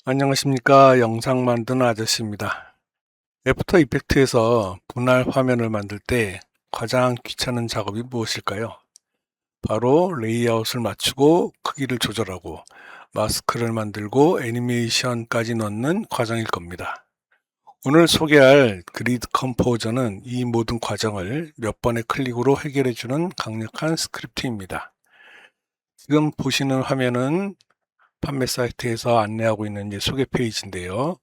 안녕하십니까. 영상 만드는 아저씨입니다. 애프터 이펙트에서 분할 화면을 만들 때 가장 귀찮은 작업이 무엇일까요? 바로 레이아웃을 맞추고 크기를 조절하고 마스크를 만들고 애니메이션까지 넣는 과정일 겁니다. 오늘 소개할 그리드 컴포저는 이 모든 과정을 몇 번의 클릭으로 해결해주는 강력한 스크립트입니다. 지금 보시는 화면은 판매 사이트에서 안내하고 있는 소개 페이지인데요.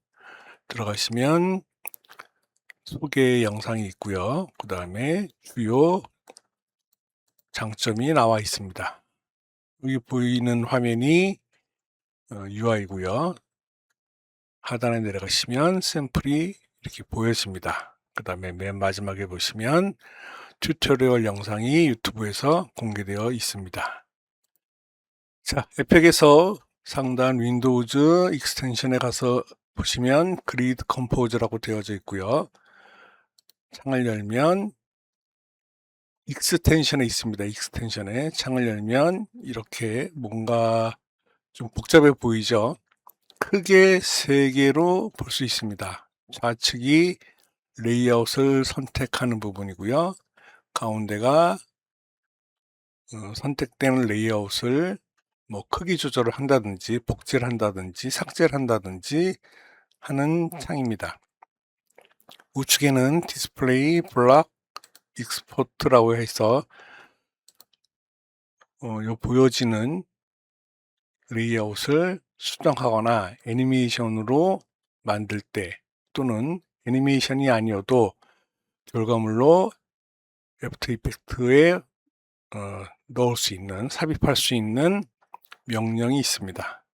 들어가시면 소개 영상이 있고요. 그 다음에 주요 장점이 나와 있습니다. 여기 보이는 화면이 UI고요. 하단에 내려가시면 샘플이 이렇게 보여집니다. 그 다음에 맨 마지막에 보시면 튜토리얼 영상이 유튜브에서 공개되어 있습니다. 자, 에펙에서 상단 윈도우즈 익스텐션에 가서 보시면 그리드 컴포저라고 되어져 있고요. 창을 열면 익스텐션에 있습니다. 익스텐션에 창을 열면 이렇게 뭔가 좀 복잡해 보이죠? 크게 세 개로 볼 수 있습니다. 좌측이 레이아웃을 선택하는 부분이고요. 가운데가 선택된 레이아웃을 뭐 크기 조절을 한다든지 복제를 한다든지 삭제를 한다든지 하는 창입니다. 우측에는 디스플레이 블록 익스포트라고 해서 요 보여지는 레이아웃을 수정하거나 애니메이션으로 만들 때 또는 애니메이션이 아니어도 결과물로 애프터 이펙트에 넣을 수 있는, 삽입할 수 있는 명령이 있습니다.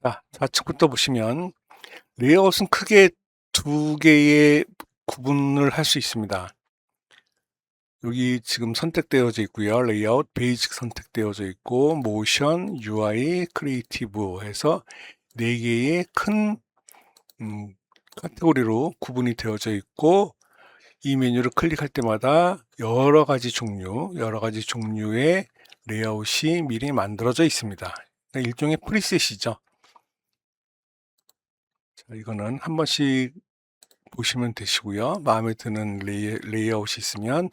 자, 좌측부터 보시면 레이아웃은 크게 두 개의 구분을 할 수 있습니다. 여기 지금 선택되어져 있고요. 레이아웃, 베이직 선택되어져 있고 모션, UI, 크리에이티브 해서 네 개의 큰 카테고리로 구분이 되어져 있고 이 메뉴를 클릭할 때마다 여러 가지 종류의 레이아웃이 미리 만들어져 있습니다. 그러니까 일종의 프리셋이죠. 자, 이거는 한 번씩 보시면 되시고요. 마음에 드는 레이아웃이 있으면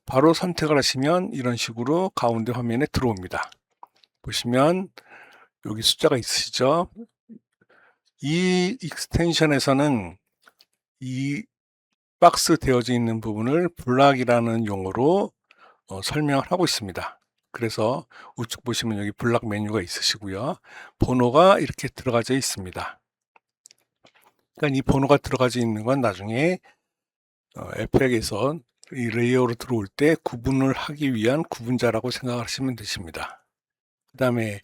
바로 선택을 하시면 이런 식으로 가운데 화면에 들어옵니다. 보시면 여기 숫자가 있으시죠? 이 익스텐션에서는 이 박스 되어져 있는 부분을 블락이라는 용어로 설명을 하고 있습니다. 그래서 우측 보시면 여기 블락 메뉴가 있으시고요. 번호가 이렇게 들어가져 있습니다. 그러니까 이 번호가 들어가져 있는 건 나중에 에펙에서 이 레이어로 들어올 때 구분을 하기 위한 구분자라고 생각하시면 되십니다. 그 다음에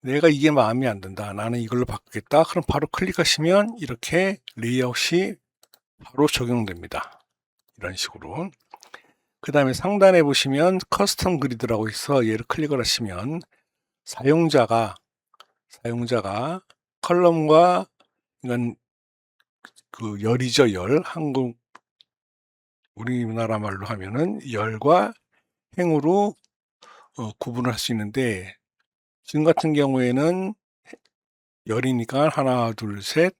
내가 이게 마음에 안 든다. 나는 이걸로 바꾸겠다. 그럼 바로 클릭하시면 이렇게 레이아웃이 바로 적용됩니다. 이런 식으로. 그 다음에 상단에 보시면 커스텀 그리드라고 있어 얘를 클릭을 하시면 사용자가 컬럼과 이건 그 열이죠. 열. 우리나라 말로 하면은 열과 행으로 구분을 할 수 있는데 지금 같은 경우에는 열이니까 하나, 둘, 셋,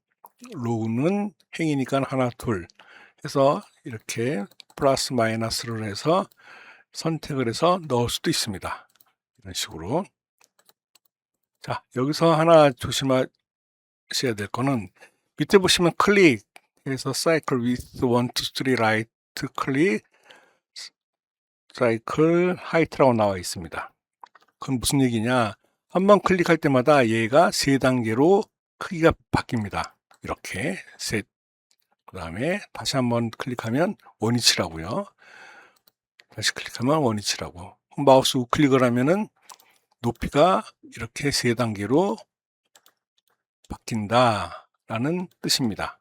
로우는 행이니까 하나, 둘 해서 이렇게 플러스 마이너스를 해서 선택을 해서 넣을 수도 있습니다. 이런 식으로. 자, 여기서 하나 조심하셔야 될 거는 밑에 보시면 클릭해서 cycle with 1, 2, 3 right 클릭 cycle height라고 나와 있습니다. 그건 무슨 얘기냐? 한번 클릭할 때마다 얘가 세 단계로 크기가 바뀝니다. 이렇게 셋. 그 다음에 다시 한번 클릭하면 원위치라고요. 다시 클릭하면 원위치라고. 마우스 우클릭을 하면은 높이가 이렇게 세 단계로 바뀐다라는 뜻입니다.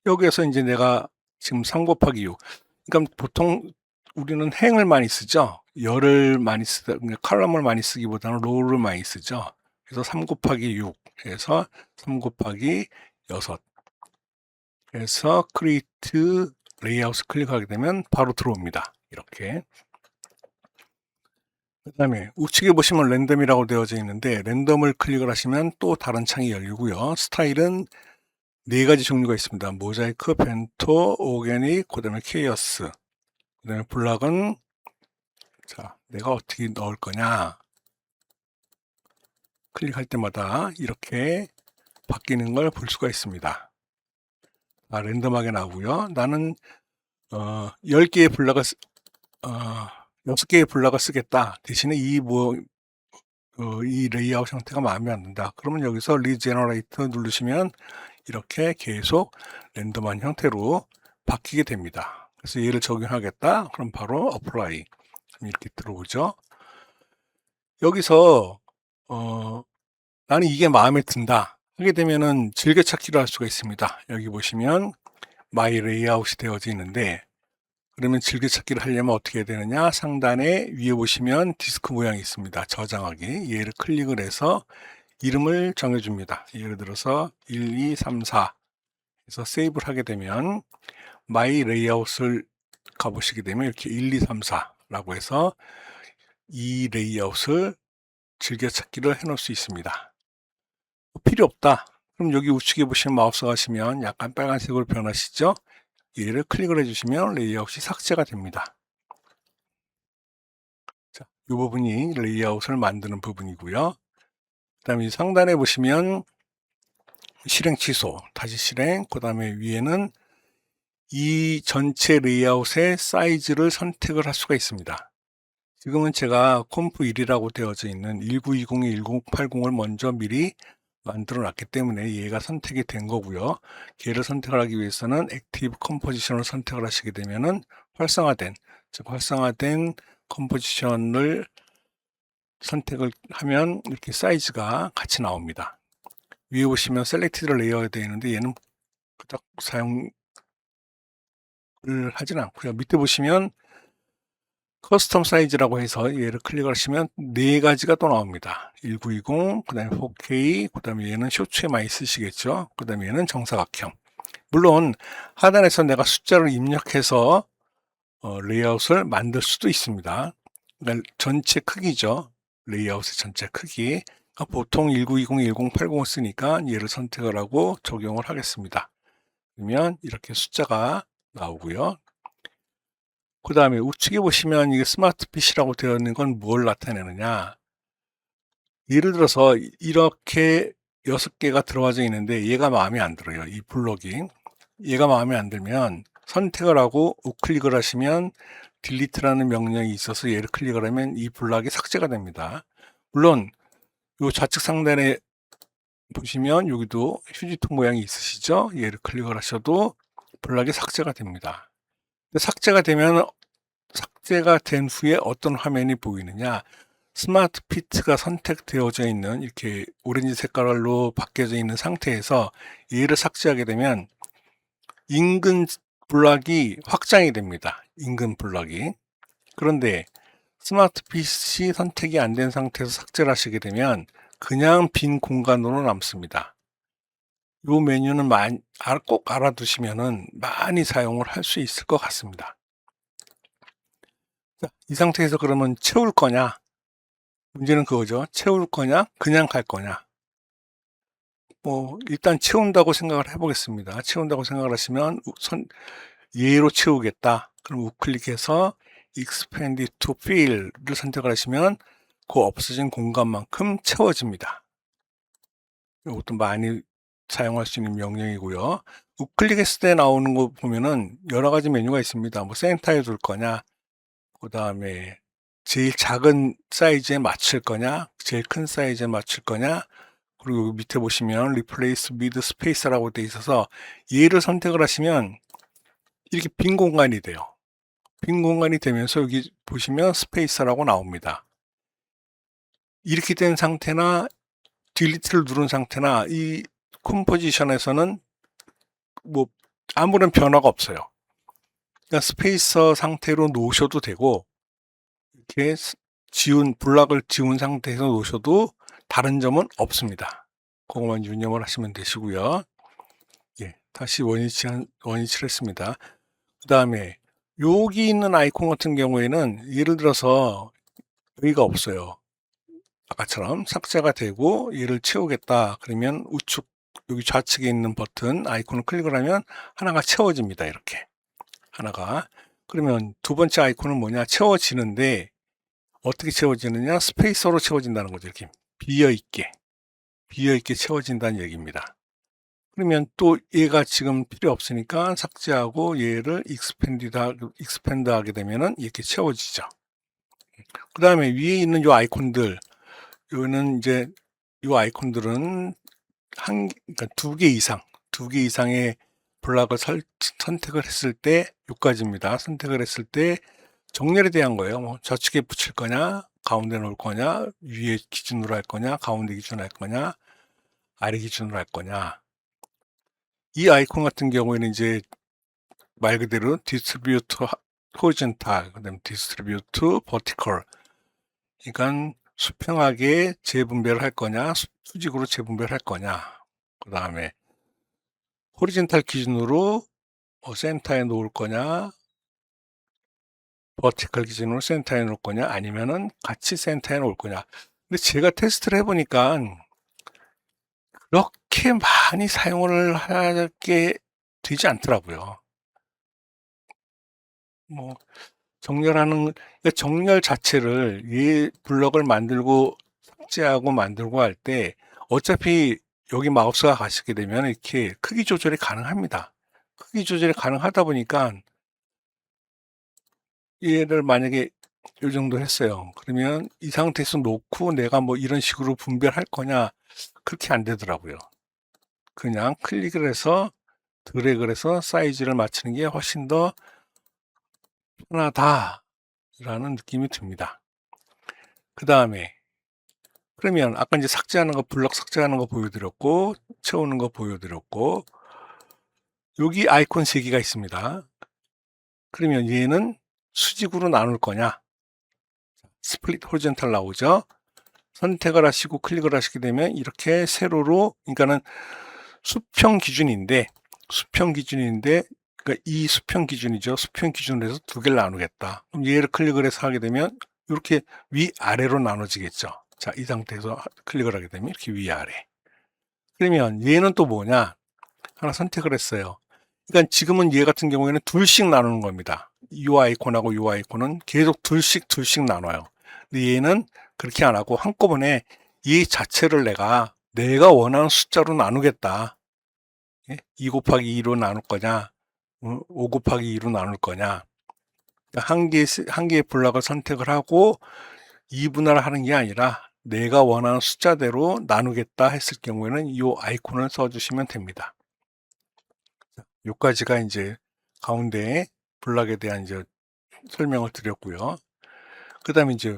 여기에서 이제 내가 지금 3 곱하기 6. 그러니까 보통 우리는 행을 많이 쓰죠. 열을 많이 쓰다, 그러니까 컬럼을 많이 쓰기보다는 로우를 많이 쓰죠. 그래서 3 곱하기 6 해서 3 곱하기 6 해서 크리에이트 레이아웃을 클릭하게 되면 바로 들어옵니다. 이렇게. 그 다음에 우측에 보시면 랜덤이라고 되어져 있는데 랜덤을 클릭을 하시면 또 다른 창이 열리고요. 스타일은 4가지 종류가 있습니다. 모자이크, 벤토, 오게닉, 그 다음에 케이어스, 그 다음에 블락은 자, 내가 어떻게 넣을 거냐 클릭할 때마다 이렇게 바뀌는 걸 볼 수가 있습니다. 랜덤하게 나오고요. 나는 10개의 블락을 6개의 블락을 쓰겠다. 대신에 이 레이아웃 형태가 마음에 안 든다. 그러면 여기서 리제너레이터 누르시면 이렇게 계속 랜덤한 형태로 바뀌게 됩니다. 그래서 얘를 적용하겠다. 그럼 바로 어플라이 이렇게 들어오죠. 여기서 나는 이게 마음에 든다 하게 되면은 즐겨찾기를 할 수가 있습니다. 여기 보시면 마이 레이아웃이 되어져 있는데 그러면 즐겨찾기를 하려면 어떻게 해야 되느냐, 상단에 위에 보시면 디스크 모양이 있습니다. 저장하기. 얘를 클릭을 해서 이름을 정해줍니다. 예를 들어서 1, 2, 3, 4 해서 세이브를 하게 되면 마이 레이아웃을 가보시게 되면 이렇게 1, 2, 3, 4라고 해서 이 레이아웃을 즐겨찾기를 해놓을 수 있습니다. 필요 없다. 그럼 여기 우측에 보시면 마우스 가시면 약간 빨간색으로 변하시죠? 얘를 클릭을 해주시면 레이아웃이 삭제가 됩니다. 자, 이 부분이 레이아웃을 만드는 부분이고요. 그 다음에 상단에 보시면 실행 취소, 다시 실행, 그 다음에 위에는 이 전체 레이아웃의 사이즈를 선택을 할 수가 있습니다. 지금은 제가 컴프1이라고 되어져 있는 1920에 1080을 먼저 미리 만들어 놨기 때문에 얘가 선택이 된 거고요. 얘를 선택을 하기 위해서는 액티브 컴포지션을 선택을 하시게 되면은 활성화된 컴포지션을 선택을 하면 이렇게 사이즈가 같이 나옵니다. 위에 보시면 셀렉티드 레이어가 되어 있는데 얘는 그닥 사용을 하진 않고요. 밑에 보시면 커스텀 사이즈라고 해서 얘를 클릭을 하시면 4가지가 또 나옵니다. 1920, 그 다음에 4K, 그 다음에 얘는 쇼츠에 많이 쓰시겠죠. 그 다음에 얘는 정사각형. 물론 하단에서 내가 숫자를 입력해서 레이아웃을 만들 수도 있습니다. 그러니까 전체 크기죠. 레이아웃의 전체 크기. 그러니까 보통 1920, 1080을 쓰니까 얘를 선택을 하고 적용을 하겠습니다. 그러면 이렇게 숫자가 나오고요. 그 다음에 우측에 보시면 이게 스마트핏이라고 되어 있는 건 뭘 나타내느냐. 예를 들어서 이렇게 6개가 들어와져 있는데 얘가 마음에 안 들어요. 이 블록이. 얘가 마음에 안 들면 선택을 하고 우클릭을 하시면 딜리트라는 명령이 있어서 얘를 클릭을 하면 이 블록이 삭제가 됩니다. 물론 이 좌측 상단에 보시면 여기도 휴지통 모양이 있으시죠? 얘를 클릭을 하셔도 블록이 삭제가 됩니다. 삭제가 된 후에 어떤 화면이 보이느냐, 스마트 피트가 선택되어져 있는 이렇게 오렌지 색깔로 바뀌어져 있는 상태에서 얘를 삭제하게 되면 인근 블록이 확장이 됩니다. 인근 블록이. 그런데 스마트 핏이 선택이 안 된 상태에서 삭제를 하시게 되면 그냥 빈 공간으로 남습니다. 이 메뉴는 꼭 알아두시면 많이 사용을 할 수 있을 것 같습니다. 자, 이 상태에서 그러면 채울 거냐? 문제는 그거죠. 채울 거냐? 그냥 갈 거냐? 일단 채운다고 생각을 해보겠습니다. 채운다고 생각을 하시면 얘로 채우겠다. 그럼 우클릭해서 Expand to Fill를 선택을 하시면 그 없어진 공간만큼 채워집니다. 이것도 많이 사용할 수 있는 명령이고요. 우클릭했을 때 나오는 거 보면은 여러 가지 메뉴가 있습니다. 뭐 센터에 둘 거냐, 그 다음에 제일 작은 사이즈에 맞출 거냐, 제일 큰 사이즈에 맞출 거냐, 그리고 밑에 보시면 Replace with Space라고 되어 있어서 얘를 선택을 하시면 이렇게 빈 공간이 돼요. 빈 공간이 되면서 여기 보시면 스페이스라고 나옵니다. 이렇게 된 상태나 딜리트를 누른 상태나 이 컴포지션에서는 뭐 아무런 변화가 없어요. 그러니까 스페이서 상태로 놓으셔도 되고 이렇게 블록을 지운 상태에서 놓으셔도 다른 점은 없습니다. 그것만 유념을 하시면 되시고요. 예, 다시 원위치를 했습니다. 그 다음에 여기 있는 아이콘 같은 경우에는 예를 들어서 여기가 없어요. 아까처럼 삭제가 되고 얘를 채우겠다 그러면 우측 여기 좌측에 있는 버튼 아이콘을 클릭을 하면 하나가 채워집니다. 이렇게 하나가. 그러면 두 번째 아이콘은 뭐냐, 채워지는데 어떻게 채워지느냐, 스페이서로 채워진다는 거죠. 이렇게 비어있게 채워진다는 얘기입니다. 그러면 또 얘가 지금 필요 없으니까 삭제하고 얘를 익스펜드 하게 되면은 이렇게 채워지죠. 그 다음에 위에 있는 요 아이콘들, 요는 이제 요 아이콘들은 그러니까 두 개 이상의 블락을 선택을 했을 때 요까지입니다. 선택을 했을 때 정렬에 대한 거예요. 뭐 좌측에 붙일 거냐, 가운데 놓을 거냐, 위에 기준으로 할 거냐, 가운데 기준으로 할 거냐, 아래 기준으로 할 거냐. 이 아이콘 같은 경우에는 이제 말 그대로 디스트리뷰트 호리젠탈, 그다음에 디스트리뷰트 버티컬. 그러니까 수평하게 재분배를 할 거냐, 수직으로 재분배를 할 거냐. 그다음에 호리젠탈 기준으로 센터에 놓을 거냐, 버티컬 기준으로 센터에 놓을 거냐, 아니면은 같이 센터에 놓을 거냐. 근데 제가 테스트를 해보니까 그렇게 많이 사용을 하게 되지 않더라고요. 뭐 그러니까 정렬 자체를 이 블럭을 만들고 삭제하고 만들고 할 때 어차피 여기 마우스가 가시게 되면 이렇게 크기 조절이 가능합니다. 크기 조절이 가능하다 보니까 얘를 만약에 이 정도 했어요. 그러면 이 상태에서 놓고 내가 뭐 이런 식으로 분별할 거냐, 그렇게 안 되더라고요. 그냥 클릭을 해서 드래그를 해서 사이즈를 맞추는 게 훨씬 더 편하다라는 느낌이 듭니다. 그 다음에 그러면 아까 이제 삭제하는 거, 블럭 삭제하는 거 보여드렸고, 채우는 거 보여드렸고, 여기 아이콘 3개가 있습니다. 그러면 얘는 수직으로 나눌 거냐, 스플릿 호리젠탈 나오죠. 선택을 하시고 클릭을 하시게 되면 이렇게 세로로, 그러니까는 수평 기준인데 그러니까 이 수평 기준이죠. 수평 기준으로 해서 두 개를 나누겠다. 그럼 얘를 클릭을 해서 하게 되면 이렇게 위아래로 나눠지겠죠. 자, 이 상태에서 클릭을 하게 되면 이렇게 위아래. 그러면 얘는 또 뭐냐? 하나 선택을 했어요. 그러니까 지금은 얘 같은 경우에는 둘씩 나누는 겁니다. 이 아이콘하고 이 아이콘은 계속 둘씩 나눠요. 근데 얘는 그렇게 안 하고 한꺼번에 이 자체를 내가 원하는 숫자로 나누겠다. 2 곱하기 2로 나눌 거냐, 5 곱하기 2로 나눌 거냐. 한 개의 블럭을 선택을 하고 2분할을 하는 게 아니라 내가 원하는 숫자대로 나누겠다 했을 경우에는 이 아이콘을 써주시면 됩니다. 여기까지가 이제 가운데 블럭에 대한 이제 설명을 드렸고요. 그 다음에 이제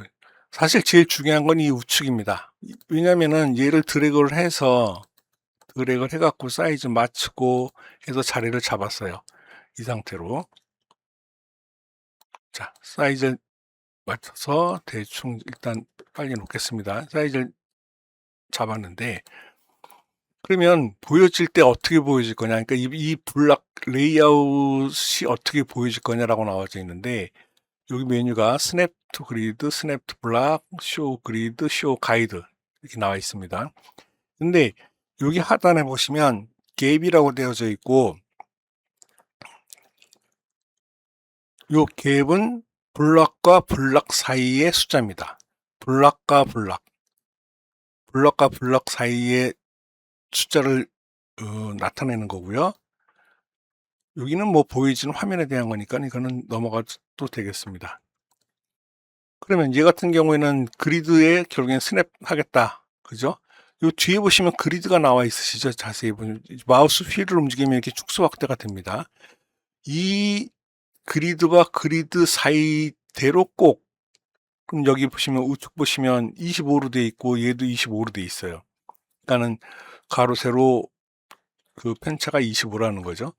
사실 제일 중요한 건 이 우측입니다. 왜냐면은 얘를 드래그를 해갖고 사이즈 맞추고 해서 자리를 잡았어요. 이 상태로. 자, 사이즈 맞춰서 대충 일단 빨리 놓겠습니다. 사이즈를 잡았는데, 그러면 보여질 때 어떻게 보여질 거냐. 그러니까 이 블럭 레이아웃이 어떻게 보여질 거냐라고 나와져 있는데, 여기 메뉴가 스냅 투 그리드, 스냅 투 블락, 쇼 그리드, 쇼 가이드 이렇게 나와 있습니다. 근데 여기 하단에 보시면 갭이라고 되어져 있고, 요 갭은 블럭과 블럭 사이의 숫자입니다. 블럭과 블럭 사이의 숫자를 나타내는 거고요. 여기는 뭐 보이지는 화면에 대한 거니까 이거는 넘어가도 되겠습니다. 그러면 얘 같은 경우에는 그리드에 결국엔 스냅 하겠다. 그죠? 요 뒤에 보시면 그리드가 나와 있으시죠? 자세히 보면 마우스 휠을 움직이면 이렇게 축소 확대가 됩니다. 이 그리드와 그리드 사이대로 꼭, 그럼 여기 보시면 우측 보시면 25로 돼 있고 얘도 25로 돼 있어요. 그러니까는 가로 세로 그 편차가 25라는 거죠.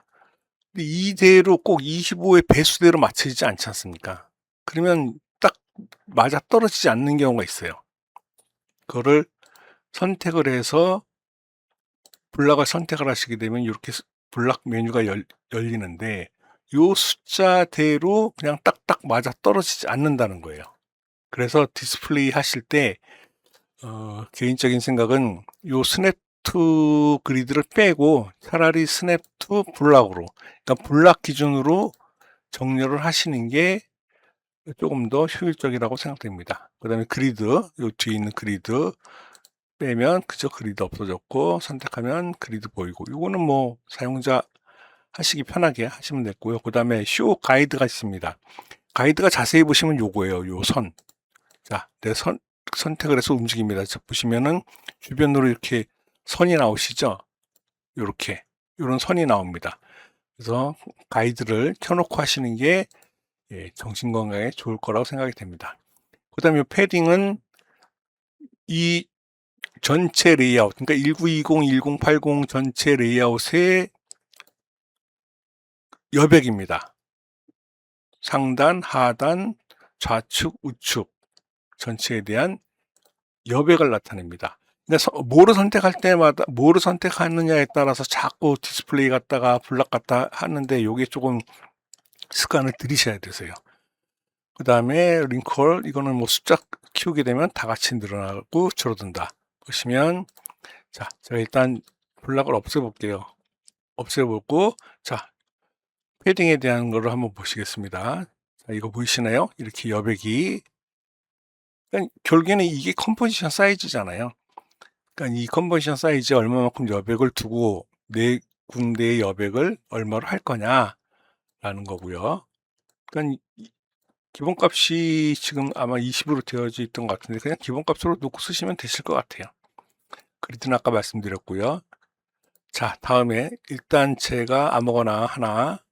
근데 이대로 꼭 25의 배수대로 맞춰지지 않지 않습니까? 그러면 딱 맞아 떨어지지 않는 경우가 있어요. 그거를 선택을 해서 블락을 선택을 하시게 되면 이렇게 블락 메뉴가 열리는데 이 숫자대로 그냥 딱딱 맞아 떨어지지 않는다는 거예요. 그래서 디스플레이 하실 때 개인적인 생각은 요 스냅 투 그리드를 빼고 차라리 스냅 투 블락으로, 그러니까 블락 기준으로 정렬을 하시는 게 조금 더 효율적이라고 생각됩니다. 그 다음에 그리드, 요 뒤에 있는 그리드 빼면 그저 그리드 없어졌고, 선택하면 그리드 보이고, 이거는 뭐 사용자 하시기 편하게 하시면 됐고요. 그 다음에 쇼 가이드가 있습니다. 가이드가 자세히 보시면 요거예요. 요 선. 자, 내 선택을 해서 움직입니다. 자, 보시면은 주변으로 이렇게 선이 나오시죠? 요렇게. 요런 선이 나옵니다. 그래서 가이드를 켜놓고 하시는 게 정신 건강에 좋을 거라고 생각이 됩니다. 그 다음에 패딩은 이 전체 레이아웃, 그러니까 1920, 1080 전체 레이아웃의 여백입니다. 상단, 하단, 좌측, 우측 전체에 대한 여백을 나타냅니다. 그러니까 뭐를 선택할 때마다 뭐를 선택하느냐에 따라서 자꾸 디스플레이 갔다가 블락 갔다 하는데 요게 조금 습관을 들이셔야 되세요. 그 다음에 링컬, 이거는 뭐 숫자 키우게 되면 다 같이 늘어나고 줄어든다. 보시면, 자, 제가 일단 블락을 없애볼게요. 없애보고, 자, 패딩에 대한 거를 한번 보시겠습니다. 자, 이거 보이시나요? 이렇게 여백이. 그러니까 결국에는 이게 컴포지션 사이즈잖아요. 그러니까 이 컴포지션 사이즈에 얼마만큼 여백을 두고 네 군데의 여백을 얼마로 할 거냐라는 거고요. 그러니까 기본값이 지금 아마 20으로 되어져 있던 것 같은데 그냥 기본값으로 놓고 쓰시면 되실 것 같아요. 그리드는 아까 말씀드렸고요. 자, 다음에 일단 제가 아무거나 하나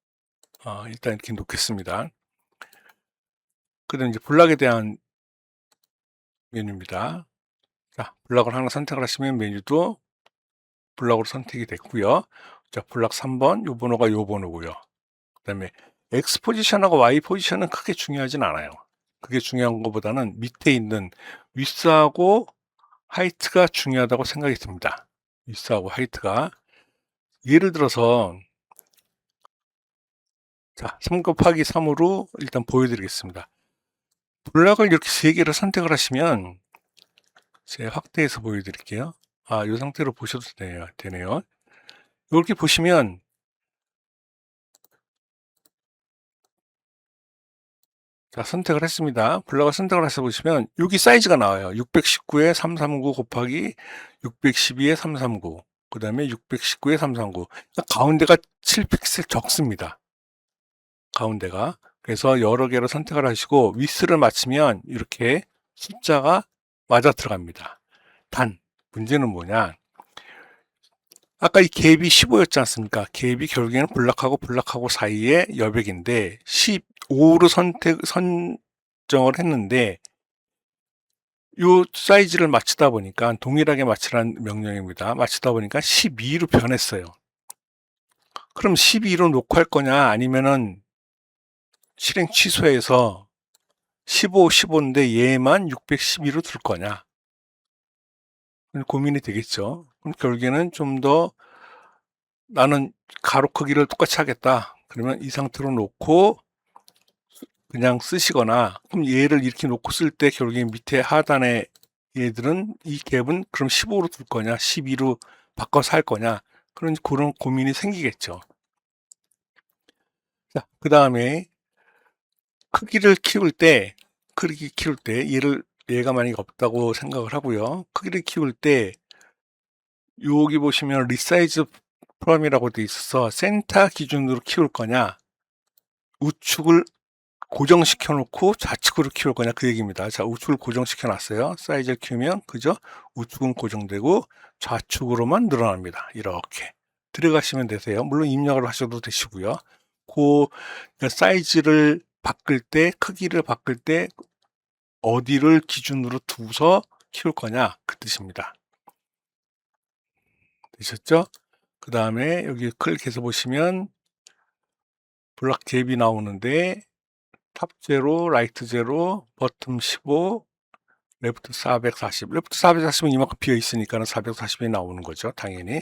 일단 이렇게 놓겠습니다. 그다음 이제 블락에 대한 메뉴입니다. 자, 블락을 하나 선택을 하시면 메뉴도 블락으로 선택이 됐고요. 자, 블락 3번, 요 번호가 요 번호고요. 그다음에 X 포지션하고 Y 포지션은 크게 중요하진 않아요. 그게 중요한 것보다는 밑에 있는 윗스하고 하이트가 중요하다고 생각이 듭니다. 윗스하고 하이트가. 예를 들어서 자, 3 곱하기 3으로 일단 보여드리겠습니다. 블락을 이렇게 3개를 선택을 하시면 제가 확대해서 보여드릴게요. 이 상태로 보셔도 되네요. 이렇게 보시면 자, 선택을 했습니다. 블락을 선택을 해서 보시면 여기 사이즈가 나와요. 619에 339 곱하기 612에 339, 그 다음에 619에 339. 그러니까 가운데가 7픽셀 적습니다. 가운데가. 그래서 여러 개를 선택을 하시고 위스를 맞추면 이렇게 숫자가 맞아 들어갑니다. 단 문제는 뭐냐, 아까 이 갭이 15였지 않습니까? 갭이 결국에는 블락하고 사이의 여백인데 15로 선정을 했는데 요 사이즈를 맞추다 보니까 동일하게 맞추라는 명령입니다. 맞추다 보니까 12로 변했어요. 그럼 12로 놓고 할 거냐 아니면은 실행 취소해서 15, 15인데 얘만 612로 둘 거냐 고민이 되겠죠. 그럼 결국에는 좀 더 나는 가로 크기를 똑같이 하겠다. 그러면 이 상태로 놓고 그냥 쓰시거나, 그럼 얘를 이렇게 놓고 쓸 때 결국에 밑에 하단에 얘들은 이 갭은 그럼 15로 둘 거냐 12로 바꿔서 할 거냐 그런 고민이 생기겠죠. 자, 그 다음에 크기를 키울 때 얘가 만약에 없다고 생각을 하고요. 크기를 키울 때 여기 보시면 리사이즈 프롬이라고 돼 있어서 센터 기준으로 키울 거냐 우측을 고정시켜 놓고 좌측으로 키울 거냐 그 얘기입니다. 자, 우측을 고정시켜 놨어요. 사이즈를 키우면 그죠? 우측은 고정되고 좌측으로만 늘어납니다. 이렇게 들어가시면 되세요. 물론 입력을 하셔도 되시고요. 그 사이즈를 바꿀 때, 크기를 바꿀 때 어디를 기준으로 두서 키울 거냐 그 뜻입니다. 되셨죠? 그 다음에 여기 클릭해서 보시면 블락 갭이 나오는데 탑 제로, 라이트 제로, 버튼 15, 레프트 440. 레프트 440은 이만큼 비어 있으니까 440이 나오는 거죠, 당연히.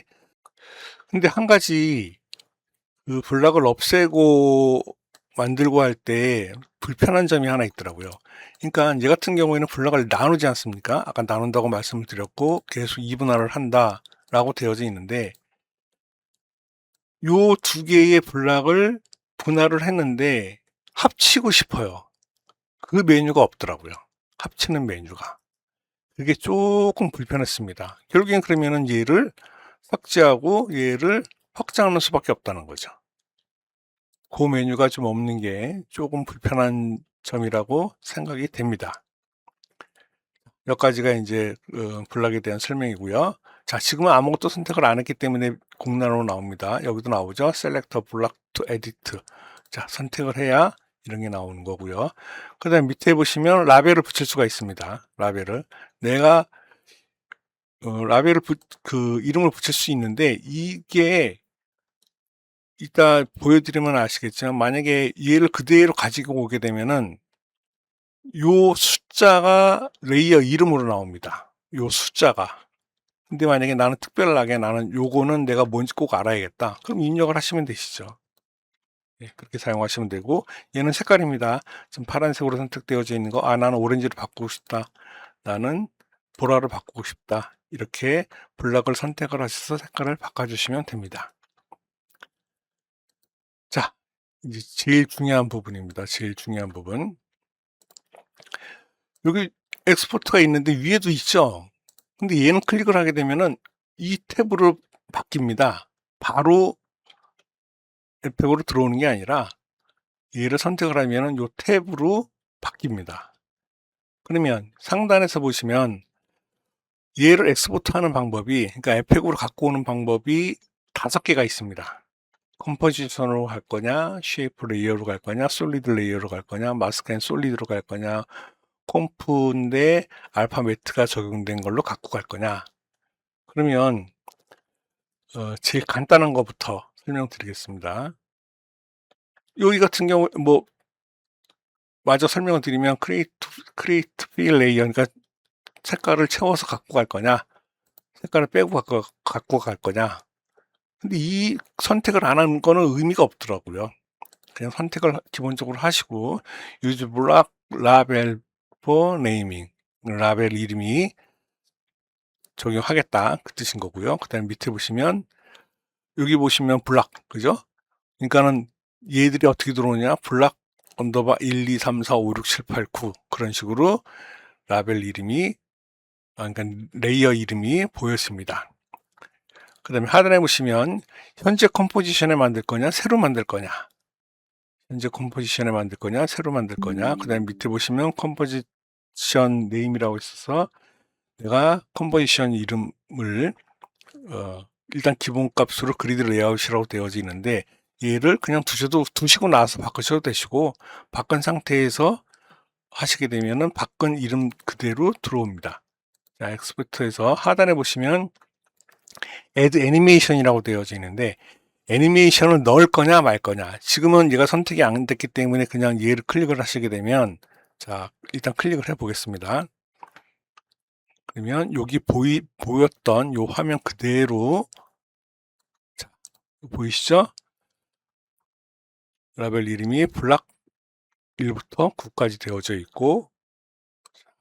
근데 한 가지 그 블락을 없애고 만들고 할 때 불편한 점이 하나 있더라고요. 그러니까 얘 같은 경우에는 블럭을 나누지 않습니까? 아까 나눈다고 말씀을 드렸고 계속 이분할을 한다라고 되어져 있는데 요 두 개의 블럭을 분할을 했는데 합치고 싶어요. 그 메뉴가 없더라고요. 합치는 메뉴가. 그게 조금 불편했습니다. 결국엔 그러면은 얘를 삭제하고 얘를 확장하는 수밖에 없다는 거죠. 그 메뉴가 좀 없는 게 조금 불편한 점이라고 생각이 됩니다. 몇 가지가 이제 블락에 대한 설명이고요. 자, 지금은 아무것도 선택을 안 했기 때문에 공란으로 나옵니다. 여기도 나오죠. Select a block to edit. 자, 선택을 해야 이런 게 나오는 거고요. 그 다음에 밑에 보시면 라벨을 붙일 수가 있습니다. 라벨을. 내가 라벨을 이름을 붙일 수 있는데 이게 이따 보여드리면 아시겠지만 만약에 얘를 그대로 가지고 오게 되면은 요 숫자가 레이어 이름으로 나옵니다. 요 숫자가. 근데 만약에 나는 특별하게 나는 요거는 내가 뭔지 꼭 알아야겠다. 그럼 입력을 하시면 되시죠. 예, 그렇게 사용하시면 되고 얘는 색깔입니다. 지금 파란색으로 선택되어져 있는 거, 아 나는 오렌지로 바꾸고 싶다. 나는 보라로 바꾸고 싶다. 이렇게 블럭을 선택을 하셔서 색깔을 바꿔주시면 됩니다. 자, 이제 제일 중요한 부분입니다. 제일 중요한 부분. 여기 엑스포트가 있는데 위에도 있죠. 근데 얘는 클릭을 하게 되면은 이 탭으로 바뀝니다. 바로 앱팩으로 들어오는 게 아니라 얘를 선택을 하면은 요 탭으로 바뀝니다. 그러면 상단에서 보시면 얘를 엑스포트 하는 방법이, 그러니까 앱팩으로 갖고 오는 방법이 5개가 있습니다. 컴포지션으로 갈 거냐, 쉐이프 레이어로 갈 거냐, 솔리드 레이어로 갈 거냐, 마스크 앤 솔리드로 갈 거냐, 컴프인데 알파매트가 적용된 걸로 갖고 갈 거냐. 그러면 제일 간단한 것부터 설명드리겠습니다. 여기 같은 경우 마저 설명을 드리면 크리에이트 필 레이어, 그러니까 색깔을 채워서 갖고 갈 거냐, 색깔을 빼고 갖고 갈 거냐. 근데 이 선택을 안 하는 거는 의미가 없더라고요. 그냥 선택을 기본적으로 하시고 use block label for naming, 라벨 이름이 적용하겠다 그 뜻인 거고요. 그 다음에 밑에 보시면 여기 보시면 블락, 그죠? 그러니까는 얘들이 어떻게 들어오냐, 블락 언더바 1, 2, 3, 4, 5, 6, 7, 8, 9 그런 식으로 라벨 이름이, 그러니까 레이어 이름이 보였습니다. 그 다음에 하단에 보시면 현재 컴포지션에 만들 거냐, 새로 만들 거냐, 현재 컴포지션에 만들 거냐, 새로 만들 거냐. 그 다음에 밑에 보시면 컴포지션 네임이라고 있어서 내가 컴포지션 이름을 일단 기본값으로 그리드 레이아웃이라고 되어져 있는데 얘를 그냥 두시고 나서 바꾸셔도 되시고 바꾼 상태에서 하시게 되면은 바꾼 이름 그대로 들어옵니다. 자, 엑스포트에서 하단에 보시면 Add 애니메이션이라고 되어져 있는데 애니메이션을 넣을 거냐 말 거냐. 지금은 얘가 선택이 안 됐기 때문에 그냥 얘를 클릭을 하시게 되면, 자, 일단 클릭을 해 보겠습니다. 그러면 여기 보였던 요 화면 그대로, 자, 보이시죠? 라벨 이름이 블락 1부터 9까지 되어져 있고,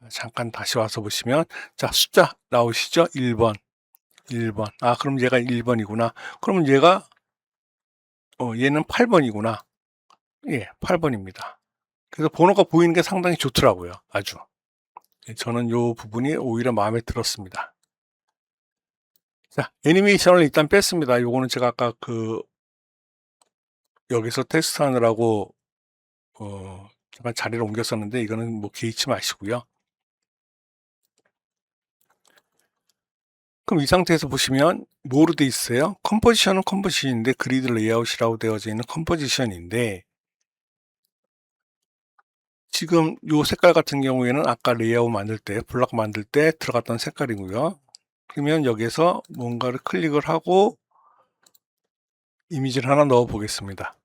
잠깐 다시 와서 보시면, 자, 숫자 나오시죠? 1번. 아, 그럼 얘가 1번이구나. 그러면 얘가 얘는 8번이구나. 예, 8번입니다. 그래서 번호가 보이는 게 상당히 좋더라고요. 아주. 저는 이 부분이 오히려 마음에 들었습니다. 자, 애니메이션을 일단 뺐습니다. 요거는 제가 아까 여기서 테스트하느라고 잠깐 자리를 옮겼었는데 이거는 뭐 개의치 마시고요. 그럼 이 상태에서 보시면 뭐로 돼 있어요? 컴포지션은 컴포지션인데 그리드 레이아웃이라고 되어져 있는 컴포지션인데 지금 요 색깔 같은 경우에는 아까 레이아웃 만들 때, 블럭 만들 때 들어갔던 색깔이고요. 그러면 여기서 뭔가를 클릭을 하고 이미지를 하나 넣어 보겠습니다.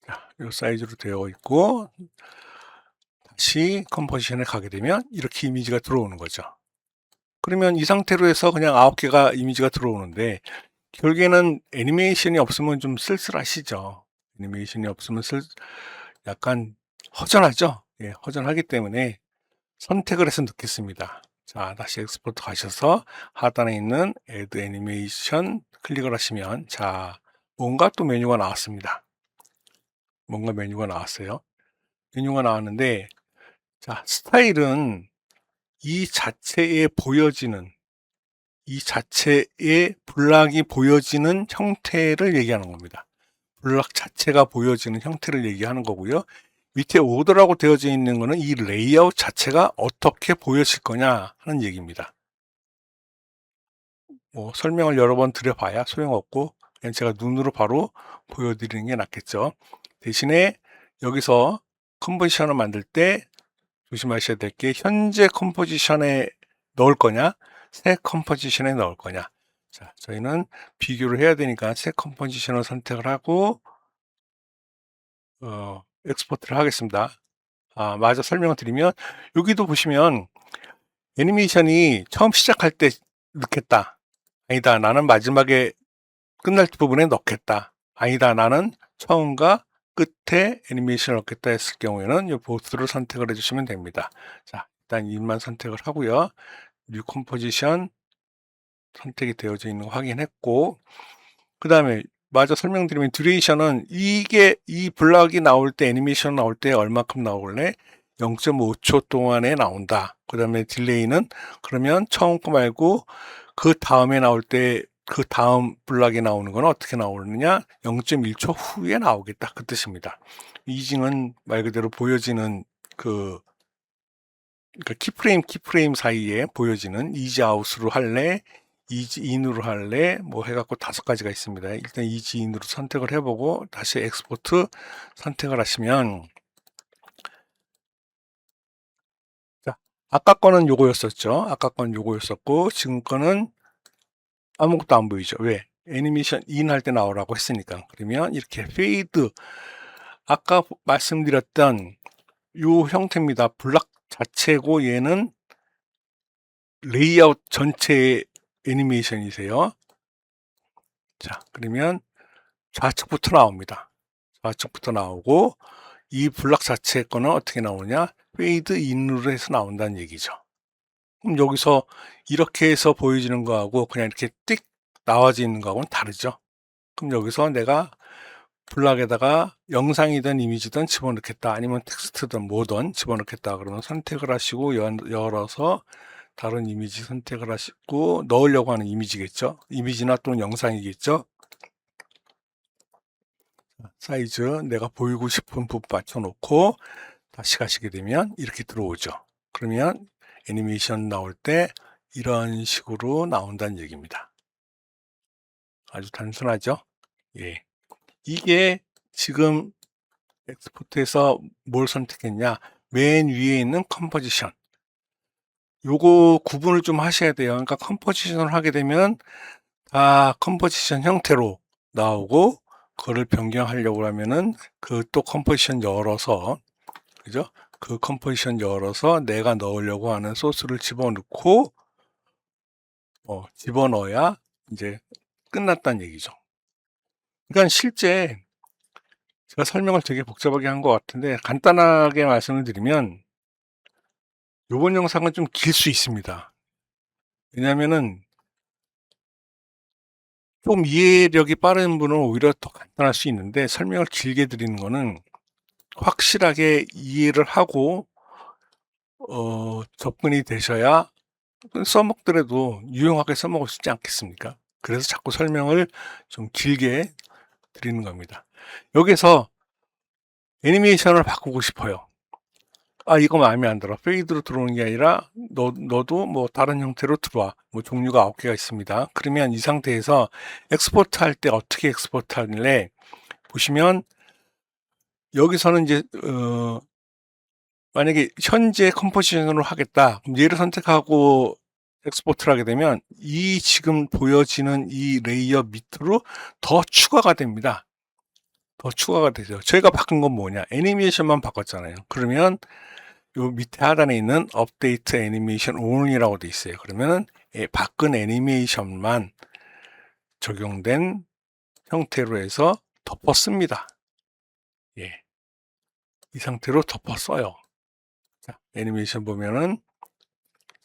자, 이 사이즈로 되어 있고 다시 컴포지션에 가게 되면 이렇게 이미지가 들어오는 거죠. 그러면 이 상태로 해서 그냥 9개가 이미지가 들어오는데 결국에는 애니메이션이 없으면 좀 쓸쓸하시죠. 애니메이션이 없으면 약간 허전하죠. 예, 허전하기 때문에 선택을 해서 넣겠습니다. 자, 다시 엑스포트 가셔서 하단에 있는 Add 애니메이션 클릭을 하시면 자, 뭔가 또 메뉴가 나왔습니다. 뭔가 메뉴가 나왔어요. 메뉴가 나왔는데 자, 스타일은 이 자체에 보여지는 이 자체의 블락이 보여지는 형태를 얘기하는 겁니다. 블락 자체가 보여지는 형태를 얘기하는 거고요. 밑에 오더라고 되어져 있는 거는 이 레이아웃 자체가 어떻게 보여질 거냐 하는 얘기입니다. 뭐 설명을 여러 번 드려봐야 소용없고 그냥 제가 눈으로 바로 보여드리는 게 낫겠죠. 대신에 여기서 컴포지션을 만들 때 조심하셔야 될 게 현재 컴포지션에 넣을 거냐 새 컴포지션에 넣을 거냐. 자, 저희는 비교를 해야 되니까 새 컴포지션을 선택을 하고 엑스포트를 하겠습니다. 마저 설명을 드리면 여기도 보시면 애니메이션이 처음 시작할 때 넣겠다. 아니다. 나는 마지막에 끝날 부분에 넣겠다. 아니다. 나는 처음과 끝에 애니메이션을 넣겠다 했을 경우에는 이 보스를 선택을 해주시면 됩니다. 자, 일단 이만 선택을 하고요. 뉴 컴포지션 선택이 되어져 있는 거 확인했고 그 다음에 마저 설명드리면 듀레이션은 이게 이 블락이 나올 때 애니메이션 나올 때 얼마큼 나올래? 0.5초 동안에 나온다. 그 다음에 딜레이는 그러면 처음 거 말고 그 다음에 나올 때 그 다음 블락이 나오는 건 어떻게 나오느냐? 0.1초 후에 나오겠다. 그 뜻입니다. 이징은 말 그대로 보여지는 그러니까 키프레임 사이에 보여지는 이지 아웃으로 할래? 이지 인으로 할래? 뭐 해갖고 5가지가 있습니다. 일단 이지 인으로 선택을 해보고 다시 엑스포트 선택을 하시면 자, 아까 거는 요거였었죠. 아까 건 요거였었고 지금 거는 아무것도 안 보이죠. 왜? 애니메이션 인 할 때 나오라고 했으니까. 그러면 이렇게 페이드 아까 말씀드렸던 요 형태입니다. 블락 자체고 얘는 레이아웃 전체의 애니메이션이세요. 자, 그러면 좌측부터 나옵니다. 좌측부터 나오고 이 블락 자체의 거는 어떻게 나오냐? 페이드 인으로 해서 나온다는 얘기죠. 그럼 여기서 이렇게 해서 보여지는 거하고 그냥 이렇게 띡 나와져 있는 거하고는 다르죠. 그럼 여기서 내가 블락에다가 영상이든 이미지든 집어넣겠다 아니면 텍스트든 뭐든 집어넣겠다 그러면 선택을 하시고 열어서 다른 이미지 선택을 하시고 넣으려고 하는 이미지겠죠. 이미지나 또는 영상이겠죠. 사이즈 내가 보이고 싶은 부분 맞춰놓고 다시 가시게 되면 이렇게 들어오죠. 그러면 애니메이션 나올 때 이런 식으로 나온다는 얘기입니다. 아주 단순하죠. 예. 이게 지금 엑스포트에서 뭘 선택했냐? 맨 위에 있는 컴포지션. 요거 구분을 좀 하셔야 돼요. 그러니까 컴포지션을 하게 되면 다 컴포지션 형태로 나오고 그거를 변경하려고 하면은 그 또 컴포지션 열어서 그죠? 그 컴포지션 열어서 내가 넣으려고 하는 소스를 집어넣고 집어넣어야 이제 끝났다는 얘기죠. 그러니까 실제 제가 설명을 되게 복잡하게 한 것 같은데 간단하게 말씀을 드리면 이번 영상은 좀 길 수 있습니다. 왜냐하면은 좀 이해력이 빠른 분은 오히려 더 간단할 수 있는데 설명을 길게 드리는 거는 확실하게 이해를 하고 접근이 되셔야 써먹더라도 유용하게 써먹을 수 있지 않겠습니까? 그래서 자꾸 설명을 좀 길게 드리는 겁니다. 여기서 애니메이션을 바꾸고 싶어요. 이거 마음에 안 들어. 페이드로 들어오는 게 아니라 너도 뭐 다른 형태로 들어와. 뭐 종류가 9개가 있습니다. 그러면 이 상태에서 엑스포트 할 때 어떻게 엑스포트 할래? 보시면 여기서는 이제 만약에 현재 컴포지션으로 하겠다. 그럼 얘를 선택하고 엑스포트를 하게 되면 이 지금 보여지는 이 레이어 밑으로 더 추가가 됩니다. 더 추가가 되죠. 저희가 바꾼 건 뭐냐? 애니메이션만 바꿨잖아요. 그러면 요 밑에 하단에 있는 업데이트 애니메이션 only라고 돼 있어요. 그러면은 바꾼 애니메이션만 적용된 형태로 해서 덮었습니다. 예. 이 상태로 덮었어요. 자, 애니메이션 보면은,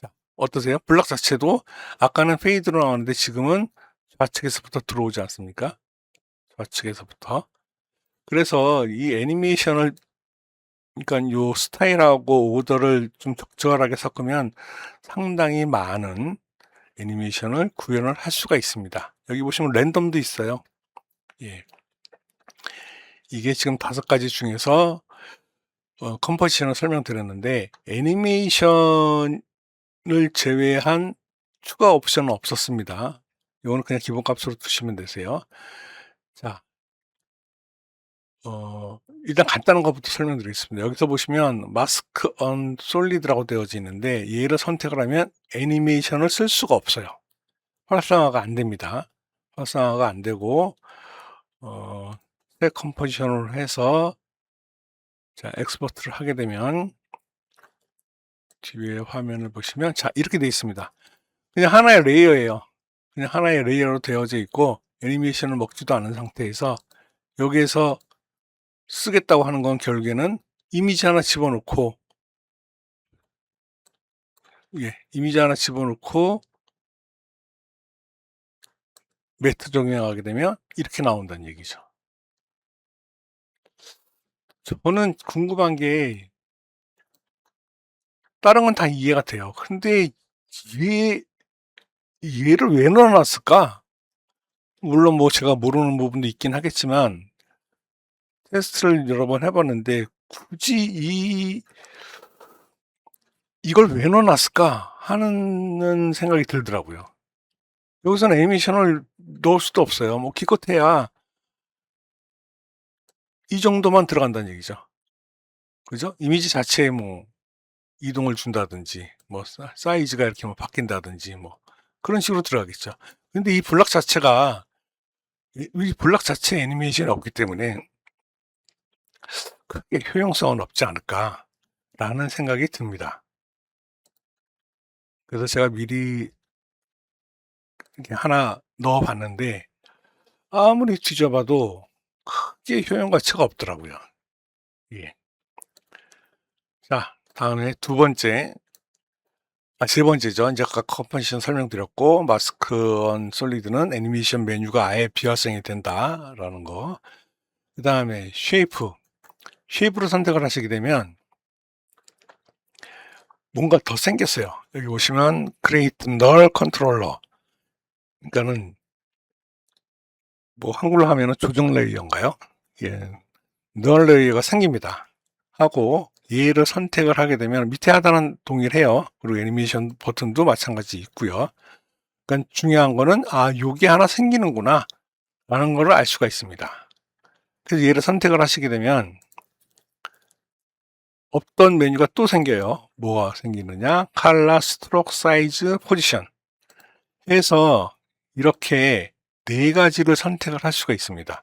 자, 어떠세요? 블럭 자체도 아까는 페이드로 나왔는데 지금은 좌측에서부터 들어오지 않습니까? 좌측에서부터. 그래서 이 애니메이션을, 그러니까 요 스타일하고 오더를 좀 적절하게 섞으면 상당히 많은 애니메이션을 구현을 할 수가 있습니다. 여기 보시면 랜덤도 있어요. 예. 이게 지금 5가지 중에서 컴포지션을 설명드렸는데 애니메이션을 제외한 추가 옵션은 없었습니다. 이거는 그냥 기본값으로 두시면 되세요. 자, 일단 간단한 것부터 설명드리겠습니다. 여기서 보시면 마스크 on 솔리드라고 되어져 있는데 얘를 선택을 하면 애니메이션을 쓸 수가 없어요. 활성화가 안 됩니다. 활성화가 안 되고 새 컴포지션을 해서 자, 엑스포트를 하게 되면 뒤에 화면을 보시면 자, 이렇게 되어 있습니다. 그냥 하나의 레이어예요. 그냥 하나의 레이어로 되어져 있고 애니메이션을 먹지도 않은 상태에서 여기에서 쓰겠다고 하는 건 결국에는 이미지 하나 집어넣고 이미지 하나 집어넣고 매트 적용하게 되면 이렇게 나온다는 얘기죠. 저는 궁금한 게 다른 건 다 이해가 돼요. 근데 얘를 왜 넣어놨을까? 물론 뭐 제가 모르는 부분도 있긴 하겠지만 테스트를 여러 번 해봤는데 굳이 이걸 왜 넣어놨을까 하는 생각이 들더라고요. 여기서는 애니메이션을 넣을 수도 없어요. 뭐 기껏해야 이 정도만 들어간다는 얘기죠. 그죠? 이미지 자체에 뭐 이동을 준다든지 뭐 사이즈가 이렇게 뭐 바뀐다든지 뭐 그런 식으로 들어가겠죠. 근데 이 블럭 자체가 이 블럭 자체에 애니메이션이 없기 때문에 크게 효용성은 없지 않을까라는 생각이 듭니다. 그래서 제가 미리 이렇게 하나 넣어봤는데 아무리 뒤져봐도 크게 효용 가치가 없더라고요. 예. 자, 다음에 세 번째죠. 이제 아까 컴포지션 설명드렸고 마스크 on 솔리드는 애니메이션 메뉴가 아예 비활성이 된다라는 거. 그 다음에 쉐이프로 선택을 하시게 되면 뭔가 더 생겼어요. 여기 보시면 Create Null Controller. 그러니까는 뭐 한글로 하면은 조정 레이어인가요? 예, Null 레이어가 생깁니다. 하고 얘를 선택을 하게 되면 밑에 하단은 동일해요. 그리고 애니메이션 버튼도 마찬가지 있고요. 그러니까 중요한 거는 요게 하나 생기는구나 라는 걸 알 수가 있습니다. 그래서 얘를 선택을 하시게 되면 없던 메뉴가 또 생겨요. 뭐가 생기느냐? 컬러, 스트로크, 사이즈, 포지션 해서 이렇게 4가지를 선택을 할 수가 있습니다.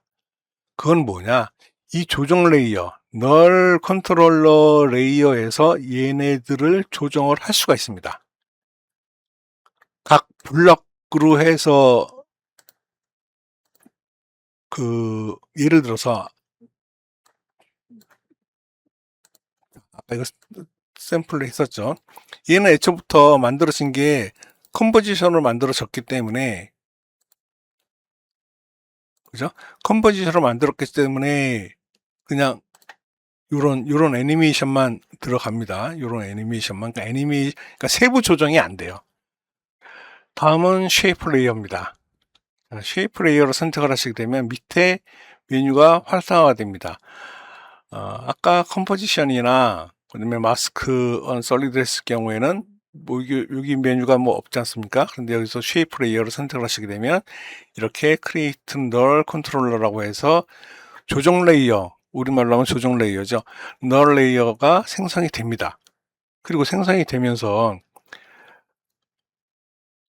그건 뭐냐? 이 조정 레이어, 널 컨트롤러 레이어에서 얘네들을 조정을 할 수가 있습니다. 각 블럭으로 해서 예를 들어서 아까 이거 샘플로 했었죠. 얘는 애초부터 만들어진 게 컴포지션으로 만들어졌기 때문에 그죠? 컴포지션으로 만들었기 때문에 그냥 요런 애니메이션만 들어갑니다. 요런 애니메이션만. 그러니까 세부 조정이 안 돼요. 다음은 쉐이프 레이어입니다. 쉐이프 레이어를 선택을 하시게 되면 밑에 메뉴가 활성화가 됩니다. 아까 컴포지션이나 그다음에 마스크 on 솔리드 했을 경우에는 뭐 여기 메뉴가 뭐 없지 않습니까? 그런데 여기서 쉐이프 레이어를 선택을 하시게 되면 이렇게 크리에이트 널 컨트롤러라고 해서 조정 레이어, 우리말로 하면 조정 레이어죠. 널 레이어가 생성이 됩니다. 그리고 생성이 되면서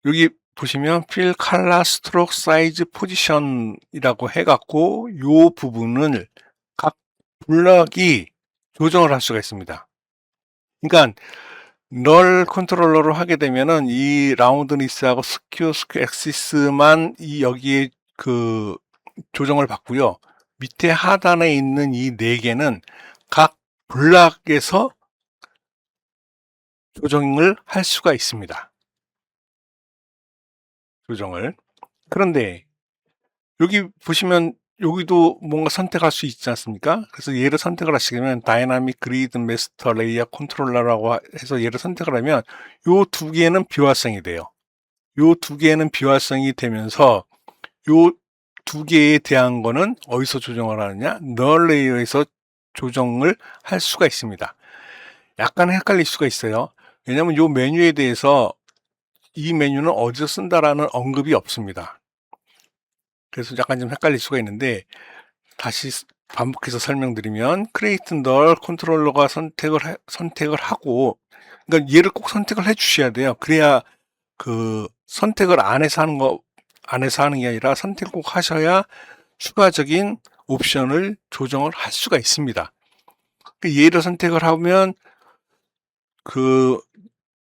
여기 보시면 필 컬러 스트로크 사이즈 포지션이라고 해갖고 요 부분을 각 블럭이 조정을 할 수가 있습니다. 그러니까 널 컨트롤러로 하게 되면은 이 라운드니스하고 스큐 엑시스만 이 여기에 그 조정을 받고요. 밑에 하단에 있는 이 네 개는 각 블락에서 조정을 할 수가 있습니다. 조정을. 그런데 여기 보시면 여기도 뭔가 선택할 수 있지 않습니까? 그래서 얘를 선택을 하시게 되면 다이나믹 그리드 마스터 레이어 컨트롤러라고 해서 얘를 선택을 하면 요 두 개는 비활성이 돼요. 요 두 개는 비활성이 되면서 요 두 개에 대한 거는 어디서 조정을 하느냐? 널 레이어에서 조정을 할 수가 있습니다. 약간 헷갈릴 수가 있어요. 왜냐하면 요 메뉴에 대해서 이 메뉴는 어디서 쓴다라는 언급이 없습니다. 그래서 약간 좀 헷갈릴 수가 있는데 다시 반복해서 설명드리면 크리에이트 널 컨트롤러가 선택을 하고 그러니까 얘를 꼭 선택을 해 주셔야 돼요. 그래야 그 선택을 안에서 하는 게 아니라 선택을 꼭 하셔야 추가적인 옵션을 조정을 할 수가 있습니다. 얘를 선택을 하면 그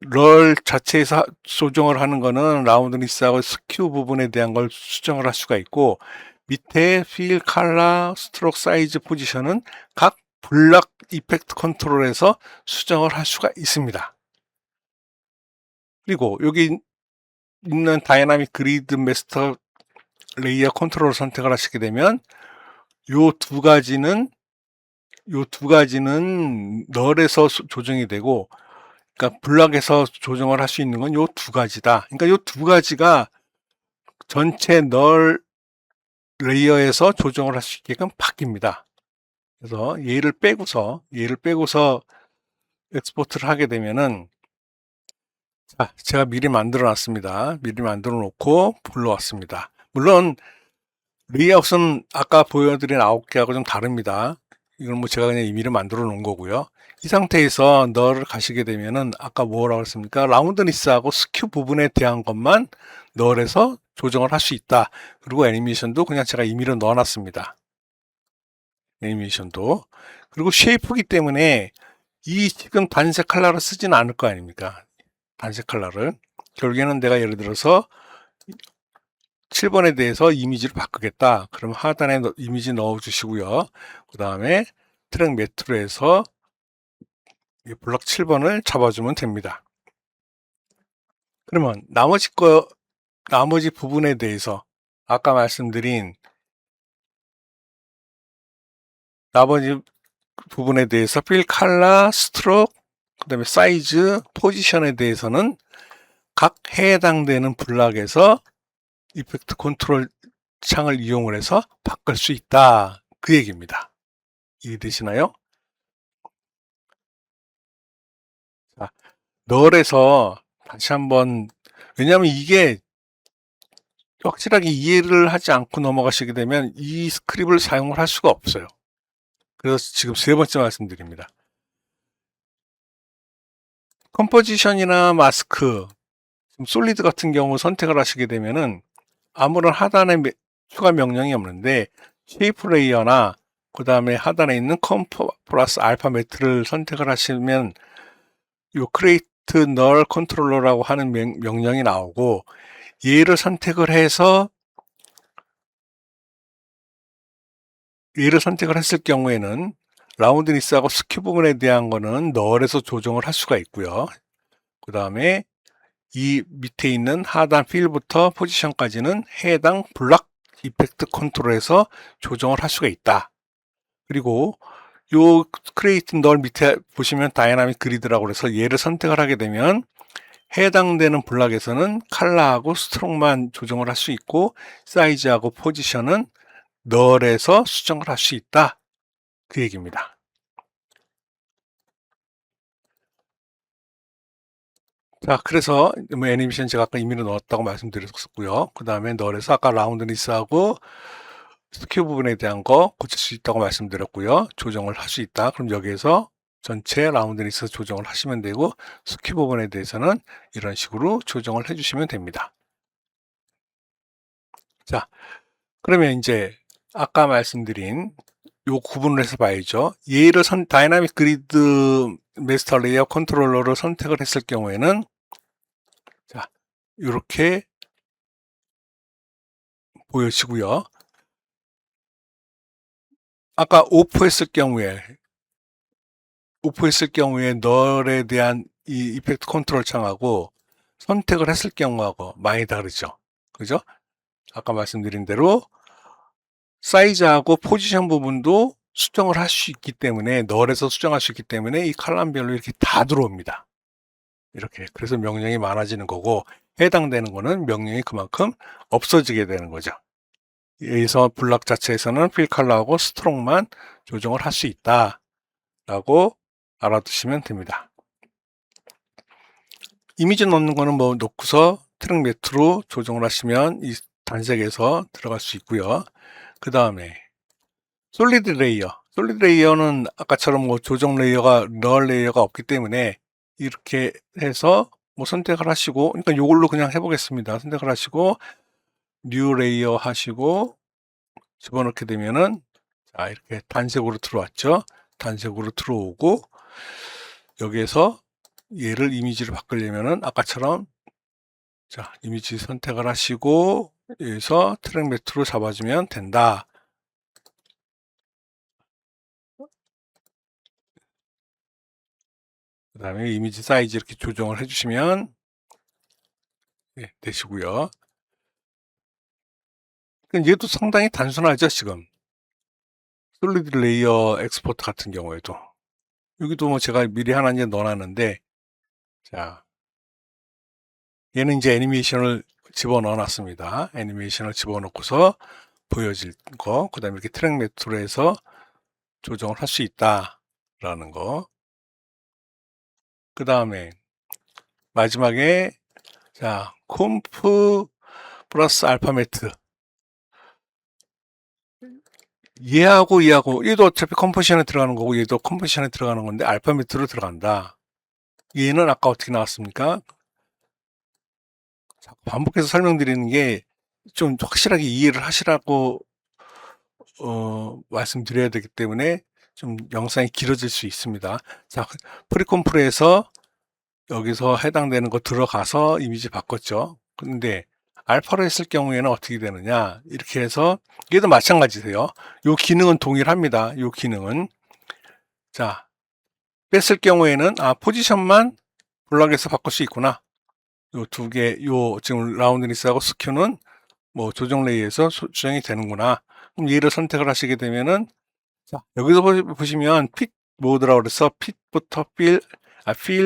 럴 자체에서 조정을 하는 거는 라운드니스하고 스큐 부분에 대한 걸 수정을 할 수가 있고 밑에 필, 컬러, 스트로크 사이즈 포지션은 각 블락 이펙트 컨트롤에서 수정을 할 수가 있습니다. 그리고 여기 있는 다이나믹 그리드 마스터 레이어 컨트롤 선택을 하시게 되면 요 두 가지는 널에서 조정이 되고 그러니까 블락에서 조정을 할 수 있는 건 요 두 가지다. 그러니까 요 두 가지가 전체 널 레이어에서 조정을 할 수 있게끔 바뀝니다. 그래서 얘를 빼고서 엑스포트를 하게 되면은 자, 제가 미리 만들어 놨습니다. 미리 만들어 놓고 불러왔습니다. 물론 레이아웃은 아까 보여드린 9개하고 좀 다릅니다. 이건 뭐 제가 그냥 임의로 만들어 놓은 거고요. 이 상태에서 널을 가시게 되면은 아까 뭐라고 했습니까? 라운드니스하고 스큐 부분에 대한 것만 널에서 조정을 할 수 있다. 그리고 애니메이션도 그냥 제가 임의로 넣어놨습니다. 애니메이션도. 그리고 쉐이프기 때문에 이 지금 단색 컬러를 쓰지는 않을 거 아닙니까? 단색 컬러를. 결국에는 내가 예를 들어서 7번에 대해서 이미지를 바꾸겠다. 그럼 하단에 이미지 넣어주시고요. 그 다음에 트랙 매트로 해서 블럭 7번을 잡아주면 됩니다. 그러면 나머지 부분에 대해서 아까 말씀드린 나머지 부분에 대해서 필, 컬러, 스트로크, 그 다음에 사이즈, 포지션에 대해서는 각 해당되는 블락에서 이펙트 컨트롤 창을 이용을 해서 바꿀 수 있다. 그 얘기입니다. 이해되시나요? 자, 널에서 다시 한번 왜냐하면 이게 확실하게 이해를 하지 않고 넘어가시게 되면 이 스크립을 사용을 할 수가 없어요. 그래서 지금 세 번째 말씀드립니다. 컴포지션이나 마스크, 솔리드 같은 경우 선택을 하시게 되면은 아무런 하단에 추가 명령이 없는데 쉐이프 레이어나 그 다음에 하단에 있는 컴포 플러스 알파 매트를 선택을 하시면 요 크리에이트 널 컨트롤러라고 하는 명령이 나오고 얘를 선택을 했을 경우에는 라운드니스하고 스큐 부분에 대한 거는 널에서 조정을 할 수가 있고요. 그 다음에 이 밑에 있는 하단 필부터 포지션까지는 해당 블락 이펙트 컨트롤에서 조정을 할 수가 있다. 그리고 요 크리에이트 널 밑에 보시면 다이나믹 그리드라고 해서 얘를 선택을 하게 되면 해당되는 블락에서는 컬러하고 스트로크만 조정을 할 수 있고 사이즈하고 포지션은 널에서 수정을 할 수 있다. 그 얘기입니다. 자, 그래서 뭐 애니메이션 제가 아까 임의로 넣었다고 말씀드렸었고요. 그 다음에 널에서 아까 라운드니스하고 스퀘어 부분에 대한 거 고칠 수 있다고 말씀드렸고요. 조정을 할 수 있다. 그럼 여기에서 전체 라운드니스 조정을 하시면 되고 스퀘어 부분에 대해서는 이런 식으로 조정을 해주시면 됩니다. 자, 그러면 이제 아까 말씀드린 요 구분을 해서 봐야죠. 얘를 다이나믹 그리드 마스터 레이어 컨트롤러를 선택을 했을 경우에는 자, 이렇게 보여지고요. 아까 오프했을 경우에 널에 대한 이 이펙트 컨트롤 창하고 선택을 했을 경우하고 많이 다르죠. 그죠? 아까 말씀드린 대로 사이즈하고 포지션 부분도 수정을 할 수 있기 때문에 널에서 수정할 수 있기 때문에 이 칼럼별로 이렇게 다 들어옵니다. 이렇게. 그래서 명령이 많아지는 거고 해당되는 거는 명령이 그만큼 없어지게 되는 거죠. 여기서 블락 자체에서는 필 컬러하고 스트로크만 조정을 할 수 있다 라고 알아두시면 됩니다. 이미지 넣는 거는 뭐 놓고서 트랙 매트로 조정을 하시면 이 단색에서 들어갈 수 있고요. 그 다음에 솔리드 레이어는 아까처럼 뭐 조정 레이어가 널 레이어가 없기 때문에 이렇게 해서 뭐 선택을 하시고, 그러니까 이걸로 그냥 해보겠습니다. 선택을 하시고 뉴 레이어 하시고 집어넣게 되면은 자, 이렇게 단색으로 들어왔죠. 단색으로 들어오고 여기에서 얘를 이미지를 바꾸려면은 아까처럼 자, 이미지 선택을 하시고 여기서 트랙 매트로 잡아주면 된다. 그 다음에 이미지 사이즈 이렇게 조정을 해주시면 되시고요. 얘도 상당히 단순하죠, 지금. 솔리드 레이어 엑스포트 같은 경우에도. 여기도 뭐 제가 미리 하나 이제 넣어놨는데, 자, 얘는 이제 애니메이션을 집어넣어 놨습니다. 애니메이션을 집어넣고서 보여질 거, 그 다음에 이렇게 트랙 매트로 해서 조정을 할 수 있다라는 거. 그 다음에 마지막에 자, 콤프 플러스 알파 매트. 얘하고 얘도 어차피 컴포지션에 들어가는 거고 얘도 컴포지션에 들어가는 건데 알파 매트로 들어간다. 얘는 아까 어떻게 나왔습니까? 반복해서 설명드리는 게 좀 확실하게 이해를 하시라고 말씀드려야 되기 때문에 좀 영상이 길어질 수 있습니다. 자, 프리콤프에서 여기서 해당되는 거 들어가서 이미지 바꿨죠. 근데 알파로 했을 경우에는 어떻게 되느냐, 이렇게 해서 얘도 마찬가지세요. 요 기능은 동일합니다. 요 기능은 자, 뺐을 경우에는 포지션만 블락에서 바꿀 수 있구나. 요 두 개, 요 지금 라운드 리스하고 스큐는 뭐 조정 레이에서 수정이 되는구나. 그럼 얘를 선택을 하시게 되면은 자, 여기서 보시면 핏 모드라고 그래서 핏부터 필,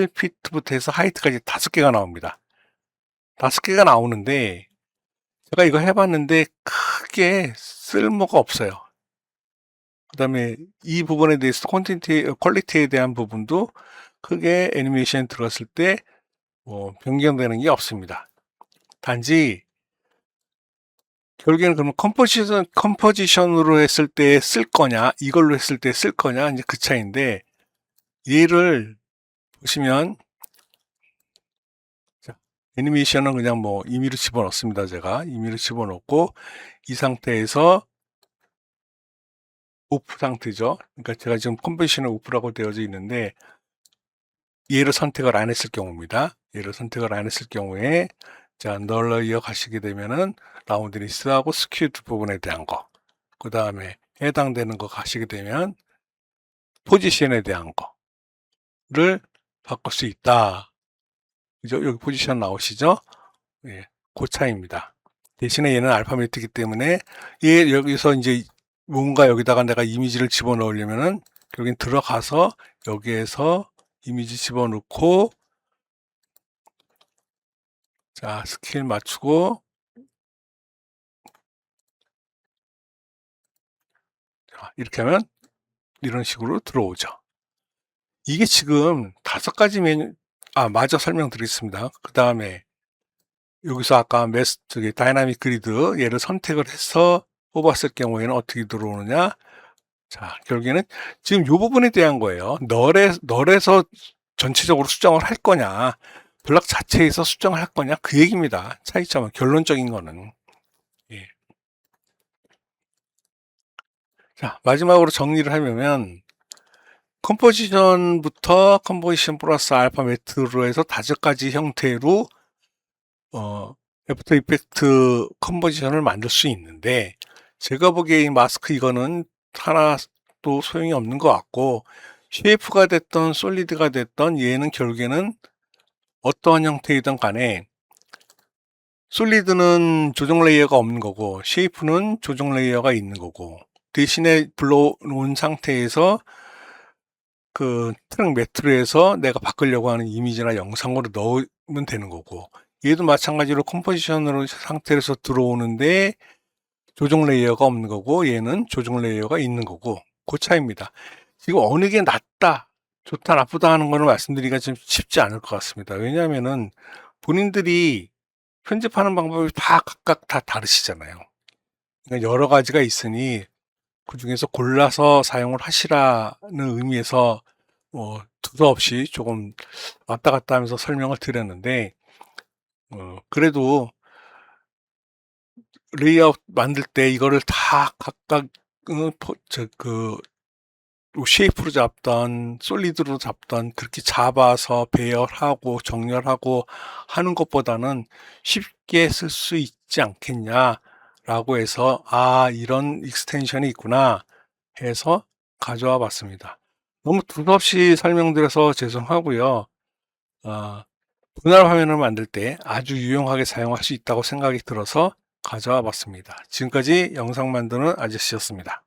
핏부터 해서 하이트까지 5개가 나옵니다. 5개가 나오는데 제가 이거 해봤는데 크게 쓸모가 없어요. 그 다음에 이 부분에 대해서 퀄리티에 대한 부분도 크게 애니메이션 들어갔을 때 변경되는 게 없습니다. 단지 결국에는 그러면 컴포지션으로 했을 때 쓸 거냐, 이걸로 했을 때 쓸 거냐, 이제 그 차이인데, 얘를 보시면, 자, 애니메이션은 그냥 뭐 임의로 집어넣습니다. 제가 임의로 집어넣고, 이 상태에서 오프 상태죠. 그러니까 제가 지금 컴포지션은 오프라고 되어져 있는데, 얘를 선택을 안 했을 경우입니다. 얘를 선택을 안 했을 경우에, 자, 널러 이어가시게 되면은, 라운드 리스트하고 스큐드 부분에 대한 거, 그 다음에 해당되는 거 가시게 되면 포지션에 대한 거를 바꿀 수 있다. 그죠? 여기 포지션 나오시죠? 예, 그 차이입니다. 대신에 얘는 알파벳이기 때문에 얘 여기서 이제 뭔가 여기다가 내가 이미지를 집어넣으려면은 여긴 들어가서 여기에서 이미지 집어넣고 자, 스케일 맞추고 자, 이렇게 하면 이런 식으로 들어오죠. 이게 지금 5가지 메뉴, 마저 설명드리겠습니다. 그 다음에 여기서 아까 다이나믹 그리드 얘를 선택을 해서 뽑았을 경우에는 어떻게 들어오느냐. 자, 결국에는 지금 이 부분에 대한 거예요. 널에서 전체적으로 수정을 할 거냐, 블럭 자체에서 수정을 할 거냐, 그 얘기입니다. 차이점은, 결론적인 거는. 예. 자, 마지막으로 정리를 하려면 컴포지션부터 컴포지션 플러스 알파 매트로 해서 5가지 형태로 애프터 이펙트 컴포지션을 만들 수 있는데, 제가 보기에 이 마스크 이거는 하나도 소용이 없는 것 같고, 쉐이프가 됐던 솔리드가 됐던 얘는 결국에는 어떠한 형태이든 간에 솔리드는 조정 레이어가 없는 거고 쉐이프는 조정 레이어가 있는 거고, 대신에 불러놓은 상태에서 그 트랙 매트로 해서 내가 바꾸려고 하는 이미지나 영상으로 넣으면 되는 거고, 얘도 마찬가지로 컴포지션으로 상태에서 들어오는데 조정 레이어가 없는 거고 얘는 조정 레이어가 있는 거고, 그 차이입니다. 지금 어느 게 낫다, 좋다, 나쁘다 하는 거는 말씀드리기가 좀 쉽지 않을 것 같습니다. 왜냐하면은 본인들이 편집하는 방법이 다 각각 다 다르시잖아요. 그러니까 여러 가지가 있으니 그 중에서 골라서 사용을 하시라는 의미에서 두서없이 조금 왔다 갔다 하면서 설명을 드렸는데, 그래도 레이아웃 만들 때 이거를 다 각각 쉐이프로 잡던 솔리드로 잡던 그렇게 잡아서 배열하고 정렬하고 하는 것보다는 쉽게 쓸 수 있지 않겠냐라고 해서 이런 익스텐션이 있구나 해서 가져와 봤습니다. 너무 두서없이 설명드려서 죄송하고요. 분할 화면을 만들 때 아주 유용하게 사용할 수 있다고 생각이 들어서 가져와 봤습니다. 지금까지 영상 만드는 아저씨였습니다.